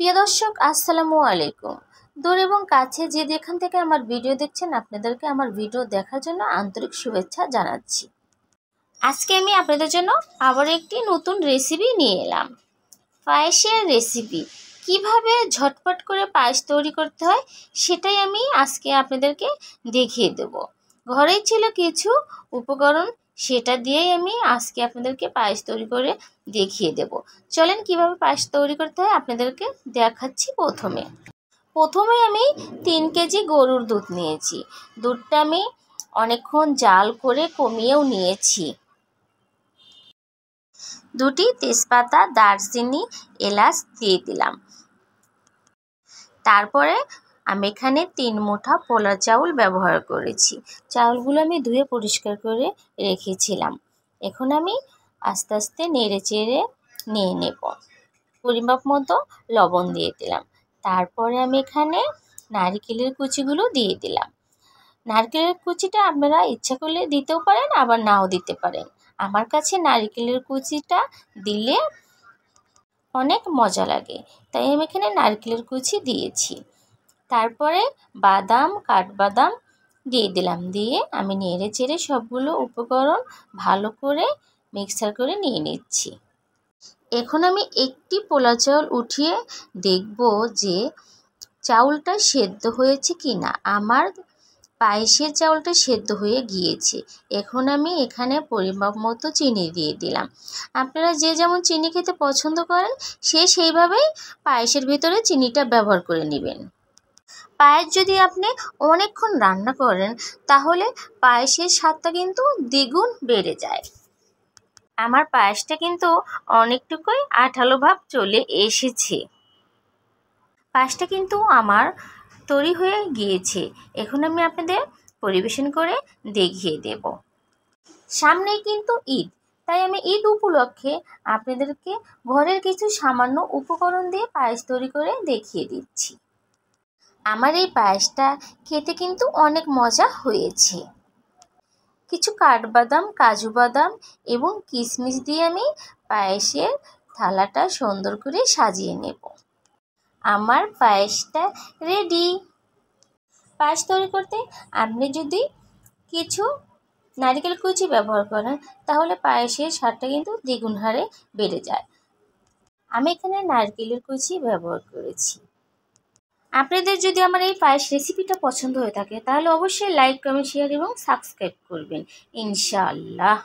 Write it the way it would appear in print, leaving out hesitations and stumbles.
প্রিয় দর্শক, আসসালামু আলাইকুম। দূর এবং কাছে যে যেখান থেকে আমার ভিডিও দেখছেন, আপনাদেরকে আমার ভিডিও দেখার জন্য আন্তরিক শুভেচ্ছা জানাচ্ছি। আজকে আমি আপনাদের জন্য আবার একটি নতুন রেসিপি নিয়ে এলাম। পায়েসের রেসিপি। কিভাবে ঝটপট করে পায়েস তৈরি করতে হয় সেটাই আমি আজকে আপনাদেরকে দেখিয়ে দেব। ঘরেই ছিল কিছু উপকরণ, সেটা দিয়েই আমি আজকে আপনাদেরকে পায়েস তৈরি করে দেখিয়ে দেব। চলেন কিভাবে পায়েস তৈরি করতে হয় আপনাদেরকে দেখাচ্ছি। প্রথমে আমি 3 কেজি গরুর দুধ নিয়েছি। দুধটা আমি অনেকক্ষণ জাল করে কমিয়েও নিয়েছি। 2টি তেজপাতা, দারচিনি, এলাচ দিয়ে দিলাম। তারপরে আমি এখানে 3 মুঠা পোলা চাউল ব্যবহার করেছি। চাউলগুলো আমি ধুয়ে পরিষ্কার করে রেখেছিলাম। এখন আমি আস্তে আস্তে নেড়ে চেড়ে নিয়ে নেব। পরিমাপ মতো লবণ দিয়ে দিলাম। তারপরে আমি এখানে নারকেলের কুচিগুলো দিয়ে দিলাম। নারকেলের কুচিটা আপনারা ইচ্ছা করলে দিতেও পারেন, আবার নাও দিতে পারেন। আমার কাছে নারকেলের কুচিটা দিলে অনেক মজা লাগে, তাই আমি এখানে নারকেলের কুচি দিয়েছি। তারপরে বাদাম, কাঠবাদাম দিয়ে দিলাম। দিয়ে আমি নেড়ে চেড়ে সবগুলো উপকরণ ভালো করে মিক্সার করে নিয়ে নিচ্ছি। এখন আমি একটি পোলা চাউল উঠিয়ে দেখব যে চাউলটা সেদ্ধ হয়েছে কি না। আমার পায়েসের চাউলটা সেদ্ধ হয়ে গিয়েছে। এখন আমি এখানে পরিমাপ মতো চিনি দিয়ে দিলাম। আপনারা যে যেমন চিনি খেতে পছন্দ করেন সেইভাবেই পায়েসের ভিতরে চিনিটা ব্যবহার করে নেবেন। পায়েস যদি আপনি অনেকক্ষণ রান্না করেন তাহলে পায়েসের স্বাদটা কিন্তু দ্বিগুণ বেড়ে যায়। আমার পায়েসটা কিন্তু অনেকটুকুই আঠালো ভাব চলে এসেছে। পায়েসটা কিন্তু আমার তৈরি হয়ে গিয়েছে। এখন আমি আপনাদের পরিবেশন করে দেখিয়ে দেব। সামনেই কিন্তু ঈদ, তাই আমি ঈদ উপলক্ষে আপনাদেরকে ঘরের কিছু সামান্য উপকরণ দিয়ে পায়েস তৈরি করে দেখিয়ে দিচ্ছি। আমার এই পায়েসটা খেতে কিন্তু অনেক মজা হয়েছে। কিছু কাঠবাদাম, কাজু বাদাম এবং কিশমিশ দিয়ে আমি পায়েসের থালাটা সুন্দর করে সাজিয়ে নেব। আমার পায়েসটা রেডি। পায়েস তৈরি করতে আপনি যদি কিছু নারকেল কুচি ব্যবহার করেন তাহলে পায়েসের স্বাদটা কিন্তু দ্বিগুণ হারে বেড়ে যায়। আমি এখানে নারকেলের কুচি ব্যবহার করেছি। আপনাদের যদি আমার এই পায়েস রেসিপিটা পছন্দ হয়ে থাকে তাহলে অবশ্যই লাইক, কমেন্ট, শেয়ার এবং সাবস্ক্রাইব করবেন ইনশাআল্লাহ।